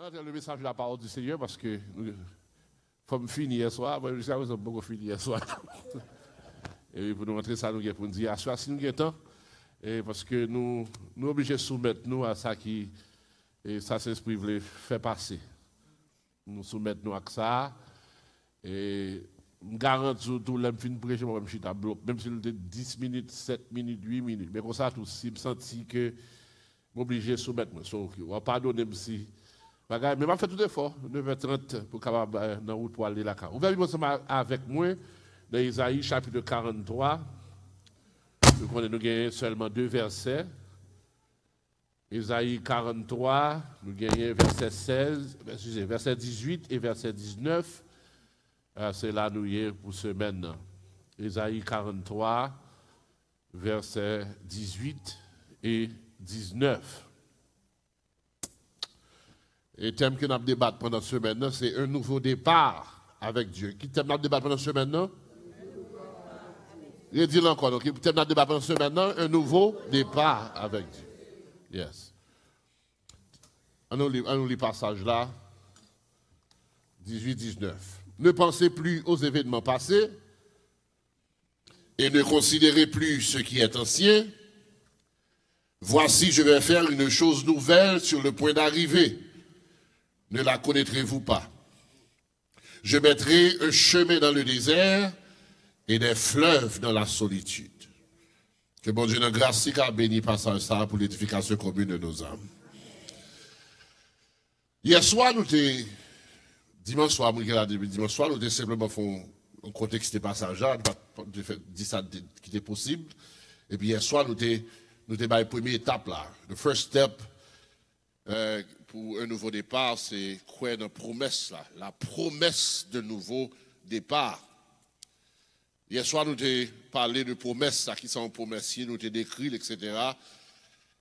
rentrer le message de la parole du Seigneur parce que il faut me finir hier soir. Moi, je suis beaucoup fini hier soir. Et pour nous rentrer ça, nous pour nous dire, à soir, si nous avons temps, et parce que nous sommes obligés de soumettre nous à ça qui, et ça, c'est ce qu'il voulait faire passer. Nous soumettre nous à ça. Et je garantis tout le film prêcher, moi, je suis à bloc. Même si nous avons 10 minutes, 7 minutes, 8 minutes. Mais comme ça, tout, si je sens que je suis obligé de soumettre. On ne va pas donner si. Mais je vais faire tout effort, 9h30 pour capable dans la route pour aller là-bas. Vous allez ensemble avec moi dans Isaïe chapitre 43. Nous gagnons seulement 2 versets. Isaïe 43, nous gagnons verset 18 et verset 19. C'est là nous y est pour semaine. Isaïe 43, verset 18 et 19. Et le thème que nous débattons pendant cette semaine, c'est un nouveau départ avec Dieu. Qui thème nous débattons pendant cette semaine? Je dis encore, donc, thème nous débattons pendant cette semaine, un nouveau départ avec Dieu. Yes. On nous lit le passage là, 18-19. Ne pensez plus aux événements passés et ne considérez plus ce qui est ancien. Voici, je vais faire une chose nouvelle sur le point d'arriver. Ne la connaîtrez-vous pas? Je mettrai un chemin dans le désert et des fleuves dans la solitude. Que bon Dieu, notre grâce, a béni par ça pour l'édification commune de nos âmes. Hier soir, dimanche soir, nous avons simplement fait un contexte de passage, de dire ça qui était possible. Et puis hier soir, nous avons la première étape là. The first step pour un nouveau départ, c'est quoi dans promesse là? La promesse de nouveau départ. Hier soir, nous avons parlé de promesses, qui sont promessiers, nous avons décrit, etc.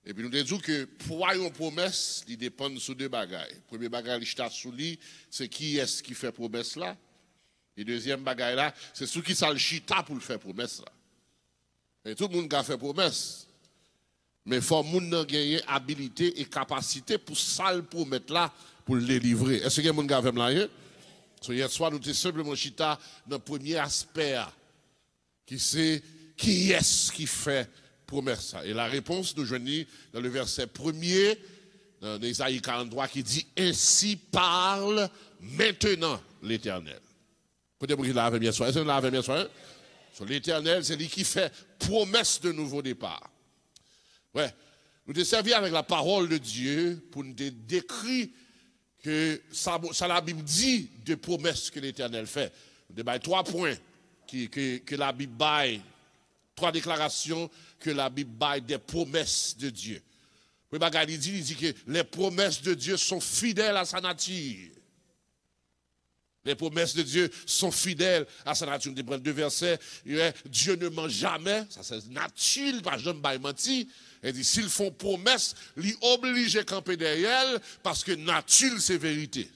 Et puis nous avons dit que pour une promesse, il dépend de 2 bagages. Le premier bagage qui est sous lui, c'est qui est-ce qui fait promesse là. Et le deuxième bagage là, c'est ceux qui sont le chita pour le faire promesse là. Et tout le monde a fait promesse. Mais il faut que les gens aient habilité et capacité pour ça le promettre là, pour le délivrer. Est-ce que les gens ont fait ça? Hier soir, nous avons simplement chita dans le premier aspect. Qui c'est qui est-ce qui fait promesse ça? Et la réponse nous joignons dans le verset 1er dans Isaïe 43 qui dit ainsi parle maintenant l'Éternel. Peut-être que vous l'avez bien soir. Est-ce que vous l'avez bien soir? L'Éternel, c'est lui qui fait promesse de nouveau départ. Ouais, nous te servi avec la parole de Dieu pour nous décrire que ça la Bible dit de promesses que l'Éternel fait. Nous avons 3 points. Que la Bible baille, 3 déclarations que la Bible baille des promesses de Dieu. Le bagage il dit que les promesses de Dieu sont fidèles à sa nature. Les promesses de Dieu sont fidèles à sa nature. On prend 2 versets. Dieu ne ment jamais. Ça c'est nature, pas jamais baille menti. Il dit s'ils font promesse, ils obligent à camper derrière parce que nature c'est vérité.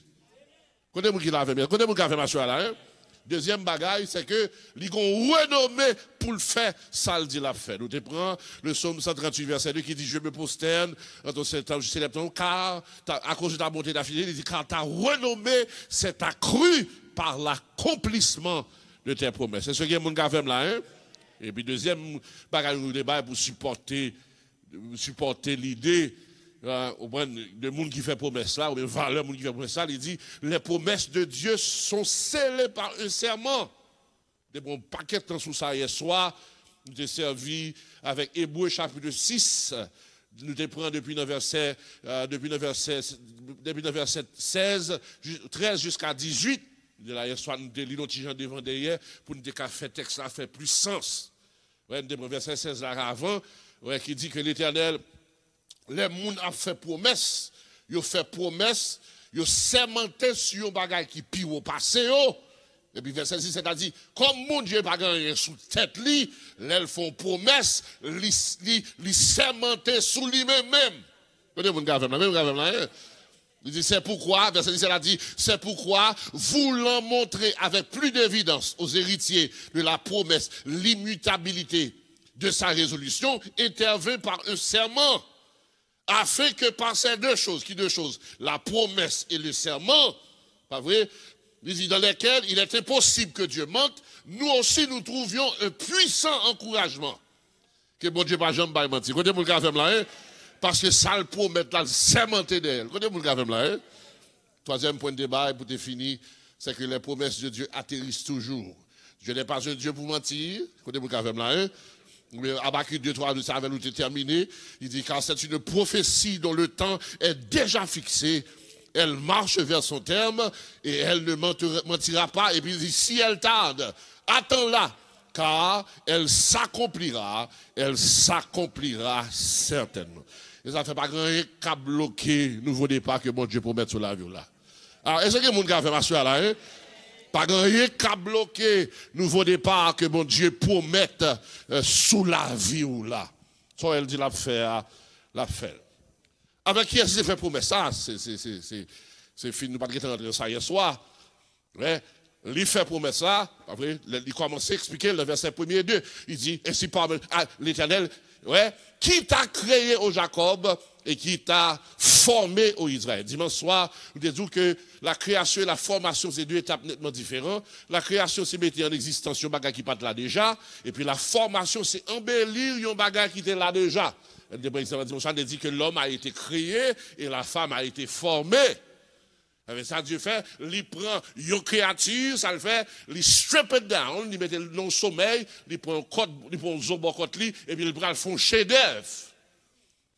Connaissez-vous qui l'avait bien? Connaissez-vous qui a fait ma choix là? Deuxième bagaille, c'est que ils ont renommé pour le faire, ça le dit la fait. Nous te prenons le psaume 138, verset 2 qui dit je me prosterne, je célèbre ton car, à cause de ta bonté d'affilée, il dit car ta renommé c'est accru par l'accomplissement de tes promesses. C'est ce que mon gars fait là, hein? Et puis deuxième bagaille, nous débat pour supporter l'idée. De monde qui fait promesse là, ou de valeur monde qui fait promesse là, il dit les promesses de Dieu sont scellées par un serment. De bon paquet de temps sous ça hier soir, nous t'ai servi avec Hébreux chapitre 6, nous t'ai pris depuis le verset 16, 13 jusqu'à 18. De là hier soir, nous t'ai lu notre gens devant derrière pour nous dire qu'à faire texte là fait plus sens. Ouais, nous t'ai pris verset 16 là avant, ouais, qui dit que l'Éternel les gens ont fait promesse, ils ont fait promesse, ils ont sermenté sur un bagage qui pire au passé. Et puis verset 6, c'est-à-dire, comme mon Dieu n'a pas gagné sous tête, ils font promesse, ils sermenté sous lui-même. Il dit, c'est pourquoi, verset 10, elle a dit, c'est pourquoi, voulant montrer avec plus d'évidence aux héritiers de la promesse l'immutabilité de sa résolution, intervient par un serment. afin que par ces deux choses, qui deux choses? La promesse et le serment, pas vrai? Il dit dans lesquels il est impossible que Dieu mente, nous aussi nous trouvions un puissant encouragement. Que bon Dieu pas jamais mentir. Côté mon gars là, hein? Parce que ça le promet là, sermenté d'elle. Côté mon gars là, hein? Troisième point de débat, pour te finir, c'est que les promesses de Dieu atterrissent toujours. Dieu n'est pas un Dieu pour mentir. Côté mon gars là, hein? Mais Habakkuk 2, 3, ça avait nous terminé. Il dit car c'est une prophétie dont le temps est déjà fixé. Elle marche vers son terme et elle ne mentira pas. Et puis il dit si elle tarde, attends-la, car elle s'accomplira certainement. Et ça ne fait pas grand qu'à bloquer nouveau départ que mon Dieu promet sur la vie là. Alors, est-ce que mon gars fait ma soeur là, hein? Pas grand qu'à bloquer nouveau départ que mon Dieu promette sous la vie ou là. Ça, elle dit la faire. Avec qui est-ce qu'il fait promesse? Ça, c'est fini, nous pas de rentrer ça hier soir. Ouais. Il fait promesse ça, après, il commence à expliquer le verset 1er et 2. Il dit, ainsi parle l'Éternel, ouais, qui t'a créé au Jacob et qui t'a formé au Israël. Dimanche soir, nous disons que la création et la formation, c'est deux étapes nettement différentes. La création, c'est mettre en existence un bagage qui pas là déjà. Et puis la formation, c'est embellir un bagage qui était là déjà. Dimanche soir, on dit que l'homme a été créé et la femme a été formée. Avec ça, Dieu fait, il prend une créature, ça le fait, il strip it down, il met dans le sommeil, il prend un code, il prend un zobo côte et puis il prend le fond chef-d'œuvre.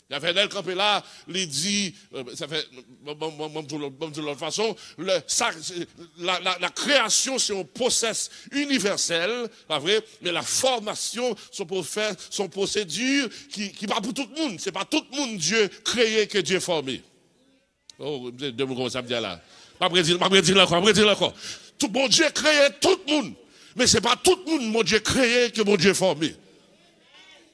Il a fait d'elle camper là, il dit, ça fait, de l'autre façon, la création c'est un process universel, pas vrai, mais la formation, son procédure qui va pour tout le monde. C'est pas tout le monde Dieu créé que Dieu formé. Oh, deux mots comme ça me dit là. Pas dire encore. Tout bon Dieu créé tout le monde. Mais ce n'est pas tout le monde, mon Dieu créé, que mon Dieu formé.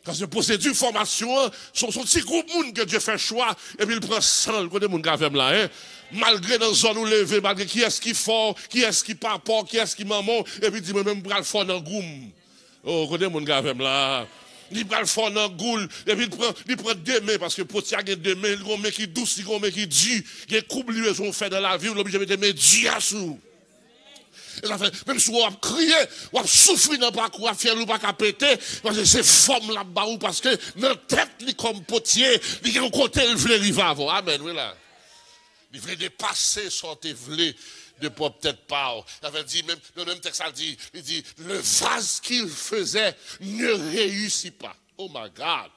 Parce que procédure formation, sont petits groupes de monde que Dieu fait choix, et puis il prend 100, le côté de mon gars là, hein. Malgré dans zone où levé, malgré qui est-ce qui fort, qui est-ce qui papa, qui est-ce qui maman, et puis il dit, même bras le fort dans le goum. Oh, côté de mon gars là. Il prend le fond dans le goule, et puis il prend deux mains, parce que pour tirer deux mains, il y a un main qui est douce, il y a un main qui est dur, il y a une couple liaison fait dans la vie, on est obligé de mettre des mains dures à sous. Et ça fait, même si on a crié, on a souffert dans le parcours, on a fait le pas qu'à péter, parce que c'est forme là-bas, parce que dans la tête, il comme potier, il y a un côté, il veut arriver avant. Amen, oui là. Il veut dépasser son voulait. De peut-être pas. Il avait dit, même, le même texte a dit, il dit, le vase qu'il faisait ne réussit pas. Oh my God.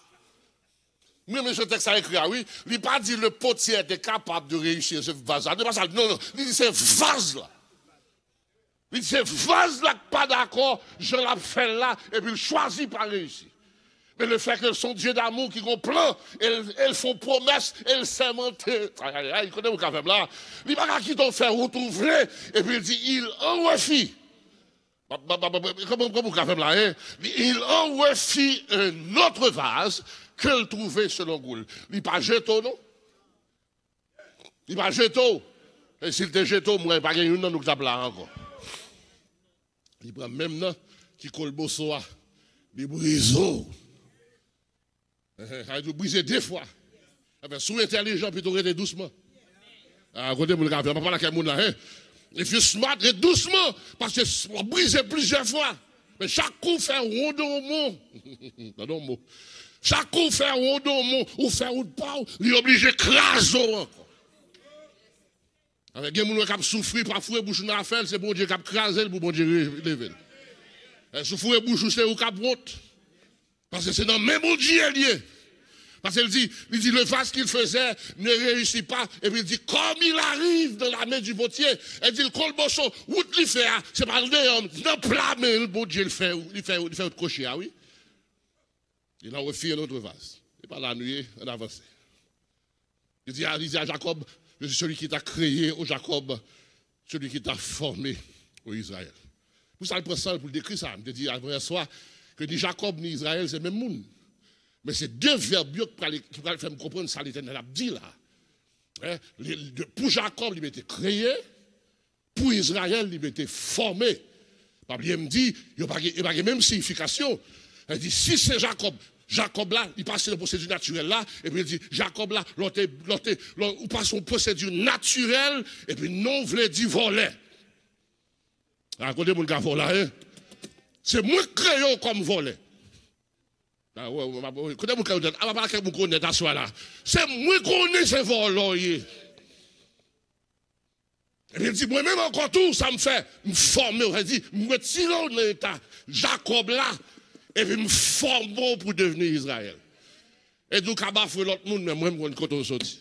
Même ce texte a écrit, oui, il n'a pas dit le potier était capable de réussir ce vase-là. Non, il dit, c'est vase-là. Il dit, c'est vase-là pas d'accord, je l'ai fait là, et puis il choisit pas réussir. Mais le fait que son Dieu d'amour qui ont plan, elles font promesse, elles s'aimentent. Il connaît mon café là. Il va qui t'ont fait retrouver, et puis il dit, il en refit. Comment mon café là, hein? Il en refit un autre vase qu'elle trouvait selon Goul. Il n'est pas jeté, non? Il n'est pas jeté. Et s'il était jeté, moi, il n'y a pas une dans nous là encore. Il prend même là, qui colle beau soir, des briseaux. Il a brisé deux fois. Sous intelligent, puis tu aurais doucement. Ah, côté mon gars, on ne parle pas de là. Et puis smart, et doucement, parce que on brise plusieurs fois. Mais chaque coup fait un rond au mot. Chaque coup fait un rond au mot, ou fait un pas, il est obligé de craser encore. Avec des gens qui ont souffert, parfois, bouche dans la fête, c'est bon Dieu qui a crasé pour bon Dieu lever. Souffrir bouche, c'est où qui a brote. Parce que c'est dans le même Dieu lié. Parce qu'il dit, le vase qu'il faisait ne réussit pas. Et puis il dit, comme il arrive dans la main du potier, il dit, le colbochon, où il fait, c'est pas le homme, dans plat, mais le bon Dieu, il fait autre crochet, ah oui. Il a refait un autre vase. Et par la nuit, on avance. Il dit à Jacob, je suis celui qui t'a créé au Jacob, celui qui t'a formé au Israël. Vous savez, pour ça, pour décrire ça, je dis après soir, que ni Jacob ni Israël, c'est le même monde. Mais c'est deux verbes qui vont faire me comprendre ça, l'Éternel a dit là. Pour Jacob, il était créé. Pour Israël, il était formé. Parce qu'il me dit, il n'y a pas de même signification. Il dit, si c'est Jacob, Jacob là, il passe dans la procédure naturelle là, et puis il dit, Jacob là, ou passe une procédure naturelle, et puis non, voulait dire voler. Racontez mon gars voler, hein? C'est moi qui crée comme voler. Ah ouais, écoutez mon gars, ah bah, vous connaissez à soi là. C'est moi qui connais ce voler. Et puis il dit, moi-même encore tout, ça me fait me former, on dit, me retirer dans l'état, Jacob là, et puis me former pour devenir Israël. Et donc, à bafouer l'autre monde, mais moi-même, quand on sorti.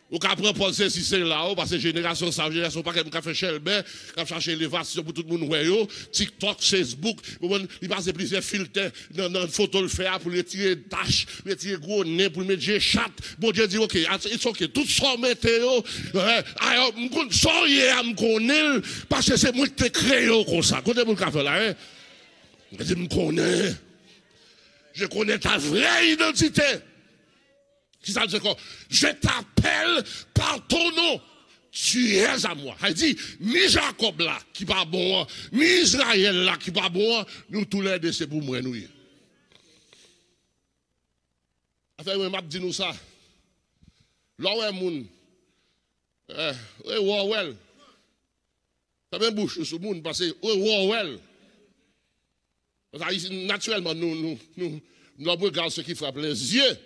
Ou qu'après, penser si c'est là-haut, parce que génération, ça, génération, pas qu'elle fait Shelby, qu'elle cherche l'élévation pour tout le monde, ouais, TikTok, Facebook, il passe plusieurs filtres dans la photo le faire pour retirer tâches, retirer gros nez, pour mettre des chattes. Bon Dieu dit, ok, it's ok, tout ça, météo, soyez à me connaître, parce que c'est moi qui t'ai créé comme ça. Côté mon café là, hein? Je me connais. Je connais ta vraie identité. Qui ça dit quoi? Je t'appelle par ton nom. Tu es à moi. Il dit, ni Jacob là, qui pas bon, ni Israël là, qui pas bon, nous tous les deux, c'est pour moi, nous. Enfin, je m'a dit nous ça. Là où est moun? Well. Ça vient bouche sur moun, parce que, well. Naturellement, nous regardons ce qui frappe les yeux.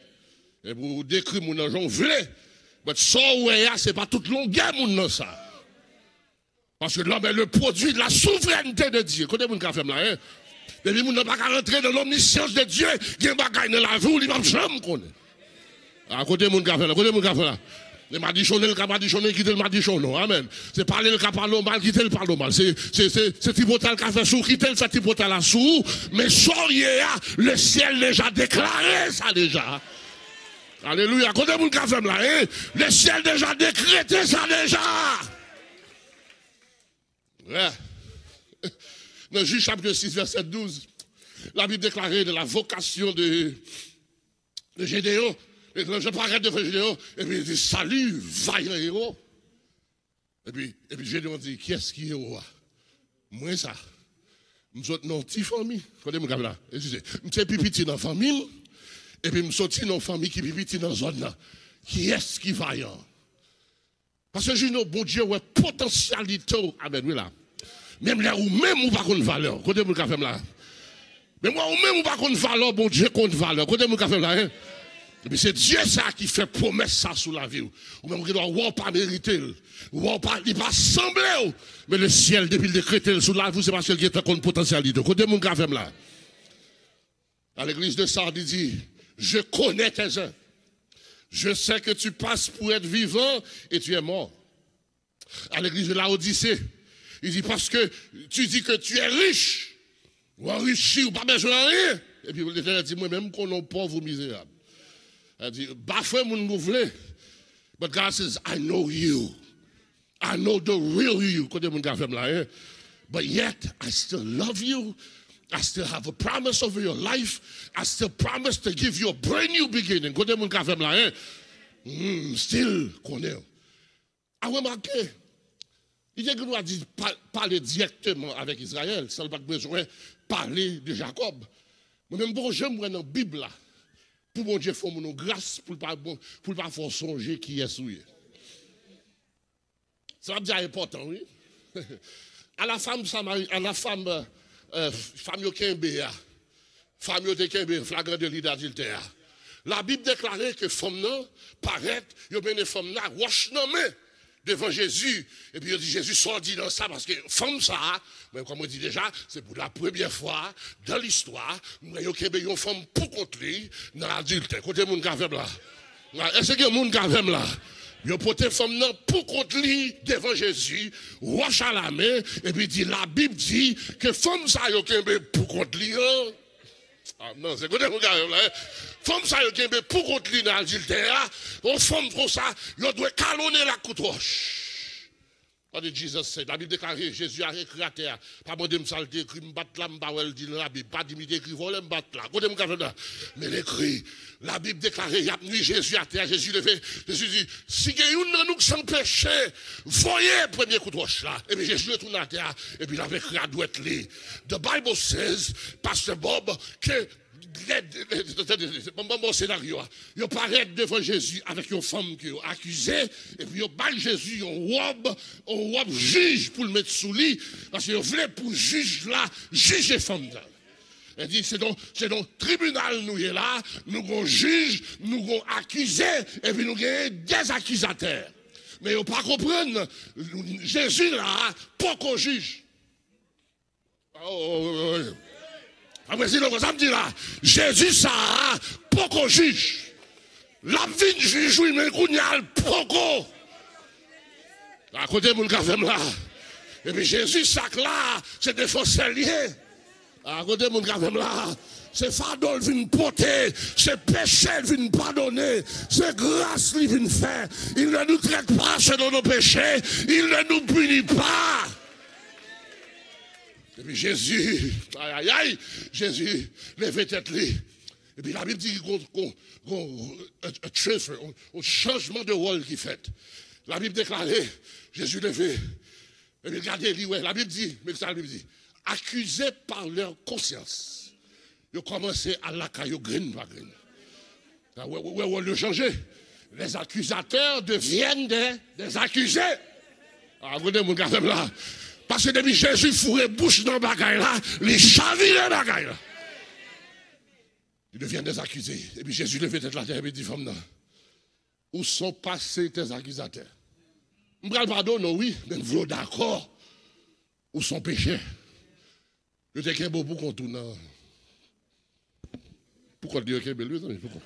Et pour décrire mon gens voulez. Mais ça, c'est pas toute longueur, mon ça. Parce que l'homme est le produit de la souveraineté de Dieu. Connaissez mon café là, hein? Et puis, mon n'a pas rentrer dans l'omniscience de Dieu, il y a un bagage dans la vie, il va jamais connaître. À côté mon café là, côté mon café là. Le madichonné, le cas madichonné, quitter le madichonné. Amen. C'est parler le cas parler mal, quitter le parler mal. C'est typotal qui a fait sous, quitter le typotal à sous. Mais soyez le ciel déjà déclaré ça déjà. Alléluia. Côté mon café là, hein? Le ciel déjà décrété ça déjà. Ouais. Dans Juge chapitre 6, verset 12, la Bible déclarait de la vocation de Gédéon. Et je parle de Gédéon, et puis il dit, salut, vaillant héros. Et puis Gédéon dit, qui est-ce qui est héros? Moi, ça. Je suis dans une petite famille. Regardez mon gars là. Je suis pipiti dans la famille, et puis je suis dans une famille qui pipiti dans la zone là. Qui est-ce qui est vaillant? Parce que je dis, bon Dieu, ouais, potentialité. Amen, oui là. Même là où même ou pas qu'on valeur. Regardez mon gars là. Mais moi, ou même ou pas qu'on valeur, bon Dieu, qu'on valeur. Regardez mon gars là, hein? Et puis c'est Dieu ça qui fait promesse ça sous la vie. Ou même qui doit pas mériter. Ou pas, il pas sembler. Mais le ciel, depuis le décrété sous la vie, c'est parce qu'il y a une potentialité. Côté mon gars là. À l'église de Sardes, il dit, je connais tes œuvres. Je sais que tu passes pour être vivant et tu es mort. À l'église de Laodicée, il dit, parce que tu dis que tu es riche. Ou enrichi, ou pas besoin de rien. Et puis l'Éternel dit, moi-même qu'on est pauvre ou misérable. Il dit, bafoué mon gouverneur. But God says, I know you. I know the real you. But yet, I still love you. I still have a promise over your life. I still promise to give you a brand new beginning. Still, connaît. Ah, remarquez, il y a que dit parler directement avec Israël, sans pas besoin de parler de Jacob. Moi-même, bon, j'aime dans la Bible là. Pour mon Dieu, il faut mon grâce pour ne pas faire songer qui est souillé. Ça va dire important, oui. À la femme, femme Yokembe, femme Yokembe, flagrant de d'adultère. La Bible déclarait que femme non, paraît, il y a bien des femmes là, roche nommé devant Jésus. Et puis il dit Jésus sortit dans ça parce que femme ça, mais comme on dit déjà, c'est pour la première fois dans l'histoire, il y a une femme pour contre lui dans l'adultère. Côté mon café là. Est-ce que mon café là? Il a porté femme pour contre lui devant Jésus, roche à la main, et puis dit la Bible dit que femme ça y pour contre lui. Ah non, c'est côté mon café là. Femme ça y pour contre lui dans l'adultère, on femme comme ça, il doit calonner la coupe roche. Jesus, la Bible déclare, Jésus a écrit à terre. Pas moi de me salter, écrit, me battre là, me battre, dit la Bible. Pas d'imiter, écrit, voler, me battre là. Côté mon café là. Mais l'écrit, la Bible déclare, il y a nuit Jésus à terre. Jésus levé. Jésus dit, si il y a une nous sans péché, voyez le premier coup de roche là. Et puis Jésus retourne à terre. Et puis il avait écrit à douette. The Bible says, Pastor Bob, que bon scénario. Ils paraissent devant Jésus avec une femme qui est accusée, et puis ils battent Jésus en robe juge pour le mettre sous lit, parce qu'ils voulaient pour juge là, juger femme là. Elle dit, c'est donc tribunal nous est là, nous avons juge, nous avons accusé, et puis nous avons des accusateurs. Mais ils ne pas comprendre, Jésus là, pas qu'on juge. Après, si l'on ça me dit là, Jésus ça, pas qu'on juge. La vie de juge, oui, mais qu'on y a le poco. À côté de mon café là. Et puis Jésus ça là, c'est des fausses liés. À côté de mon café là. C'est fardeau qui vient porter, c'est péché qui vient pardonner, c'est grâce qui vient faire. Il ne nous traite pas selon nos péchés, il ne nous punit pas. Et puis Jésus, aïe aïe, Jésus levait tête lui. Et puis la Bible dit qu'il y a un changement de rôle qui fait. La Bible déclarait, Jésus levait. Et puis regardez, la Bible dit, mais ça la Bible dit, accusés par leur conscience. Ils ont commencé à la caillou green par green. On le changer. Les accusateurs deviennent des accusés. Regardez mon gars là. Parce que depuis Jésus fourré bouche dans le bagaille là, les chavirent le bagaille là. Ils deviennent des accusés. Et puis Jésus levait tête la terre et dit, femme là, où sont passés tes accusateurs? Je ne pardon, non, oui, mais vous êtes d'accord. Où sont péchés? Je t'ai qu'un beau pour qu'on tourne. Pourquoi tu dis OK, mais pourquoi?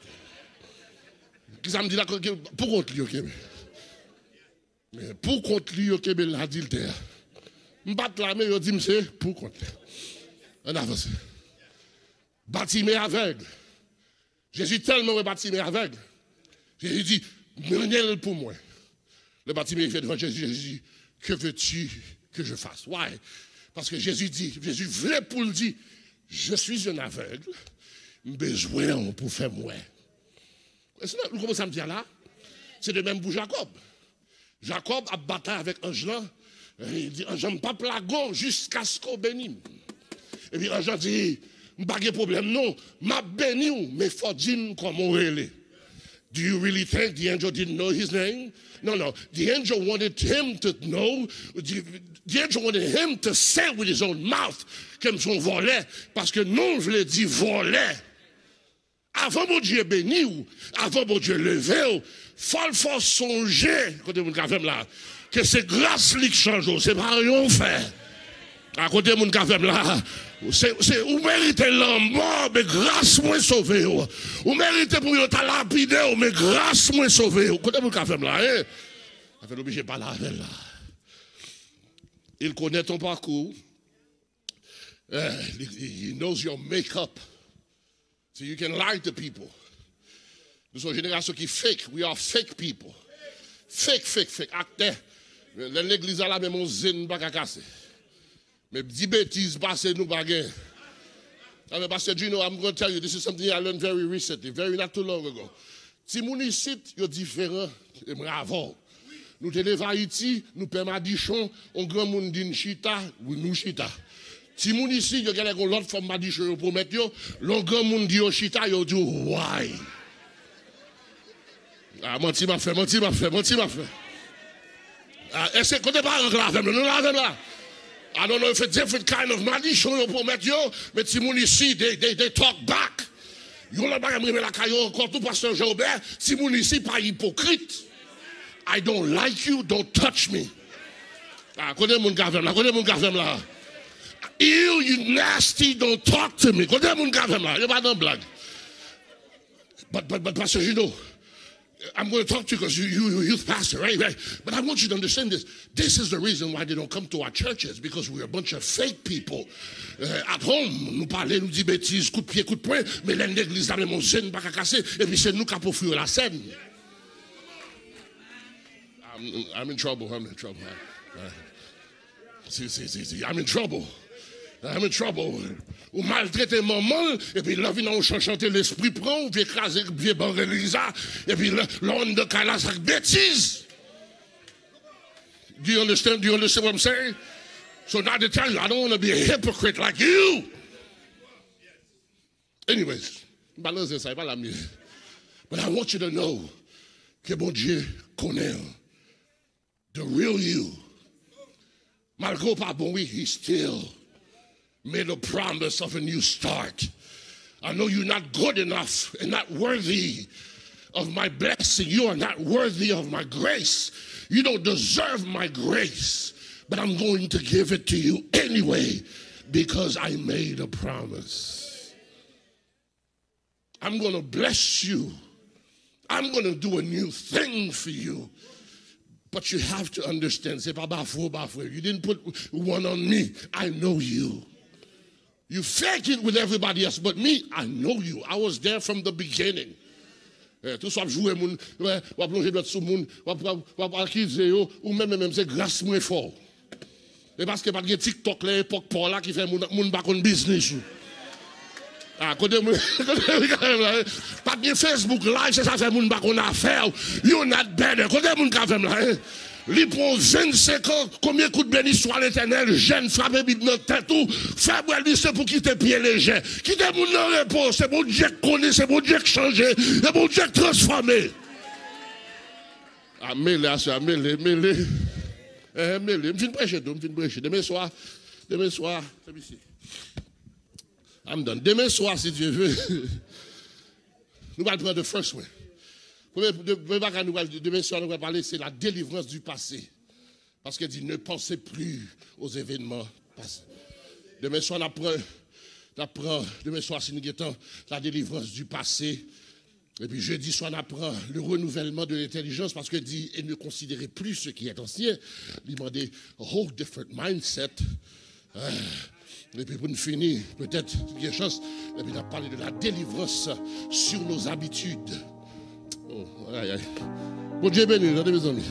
Qui ça me dit là, pourquoi tu dis OK? Mais pourquoi tu dis OK, mais l'adultère? Je batte la main, je dis, monsieur, pourquoi? On avance. Bâtiment aveugle. Jésus tellement bâtiment aveugle. Jésus dit, menez-le pour moi. Le bâtiment est fait devant Jésus. Jésus dit, que veux-tu que je fasse? Why? Parce que Jésus voulait pour le dire, je suis un aveugle. Besoin pour faire moins. Vous commencez à me dire là? C'est de même pour Jacob. Jacob a battu avec Ange là. Il dit, Ange, je ne pas plagon jusqu'à ce qu'on bénisse. Et puis Ange dit, je n'ai pas de problème, non. Je bénis, mais il faut dire comment on est. Do you really think the angel didn't know his name? No. The angel wanted him to know. The angel wanted him to say with his own mouth comme son volet. Parce que non, je l'ai dit volet. Avant mon Dieu béni ou avant mon Dieu levé ou faut songer côté mon café là que c'est grâce qui change, c'est pas rien fait. À côté mon café là, c'est ou méritez l'amour mais grâce moi sauvé ou méritez pour ta lapidé mais grâce moi sauvé. Côté mon café là, hein. Ça fait obligé pas là avec là. Il connaît ton parcours. He knows your makeup. So you can lie to people. Nous sommes une génération qui fake. We are fake people. Fake. Acteur. L'église a la même zine pas casser. Mais 10 bêtises passées nous baguer. Mais Pastor Gino, I'm going to tell you, this is something I learned very recently, very not too long ago. Si mon ici, il est différent de avant. Nous sommes à Haïti, nous sommes à Dichon, on grand monde dit chita, ou nous chita. Si moun ici, yo gade kon l'autre femme m'a dit je promet yo, l'on grand monde dit yo chita yo dit why. Ah menti m'a fait. Ah est-ce que côté pas grave nous là. I don't know if it's different kind of money show yo promet yo, mais si moun ici they talk back. Yo la ba me la caillou encore tout pasteur Jobert, si moun ici pas hypocrite. I don't like you, don't touch me. Ah connais mon gars là. You nasty, don't talk to me. But Pastor, you know, I'm going to talk to you because you're youth pastor, right? But I want you to understand this. This is the reason why they don't come to our churches, because we're a bunch of fake people. At home, nous parlons, nous disons bêtises, coup de pied, coup de poing, mais l'église, là, mon jeune, pas qu'à casser, et puis c'est nous qui avons fuir la scène. I'm in trouble. See, I'm in trouble. Ou maltraiter maman, et puis là, on chanter l'esprit prend, ou puis écraser le vieux banc Elisa, et puis là, on de calas avec bêtise. Do you understand what I'm saying? So now to tell you, I don't want to be a hypocrite like you. Anyways, balance ça, pas la mienne. But I want you to know que bon Dieu connaît the real you. Malgré pas bon, oui, he still made a promise of a new start. I know you're not good enough and not worthy of my blessing. You are not worthy of my grace. You don't deserve my grace. But I'm going to give it to you anyway because I made a promise. I'm going to bless you. I'm going to do a new thing for you. But you have to understand, c'est pas bafou. You didn't put one on me. I know you. You fake it with everybody else, but me, I know you. I was there from the beginning. Tout ça jouer moun, ou plonger l'autre sous moun, ou accuser yo, ou même c'est grâce moins fort. Et parce que pas de TikTok là, époque pour là qui fait moun pas kon business. Ah, côté moun, pas de Facebook live, c'est ça fait moun pas kon affaire. You not better. Côté moun ka fait là. Li prend 25 ans, combien de coups de béni soit l'éternel, jeune, frappé bib dans tête tout, fait boire lui c'est pour quitter pied léger. Quitter moun dans repos, c'est bon Dieu qui connaît, c'est bon Dieu qui change, c'est bon Dieu qui transformé. Ah, mêlé, mêlé. Je viens prêcher, Demain soir, c'est ici. I'm done. Demain soir, si Dieu veut, nous allons prendre the first one. Demain soir, nous allons parler, c'est la délivrance du passé. Parce qu'elle dit, ne pensez plus aux événements passés. Demain soir, on apprend, demain soir, c'est la délivrance du passé. Et puis jeudi soir, on apprend le renouvellement de l'intelligence parce qu'elle dit, et ne considérez plus ce qui est ancien. Il demandait, a whole different mindset. Et puis pour nous finir, peut-être, il y a chance, et puis on a parlé de la délivrance sur nos habitudes. Oh, aïe, aïe. Bon Dieu béni, mes amis.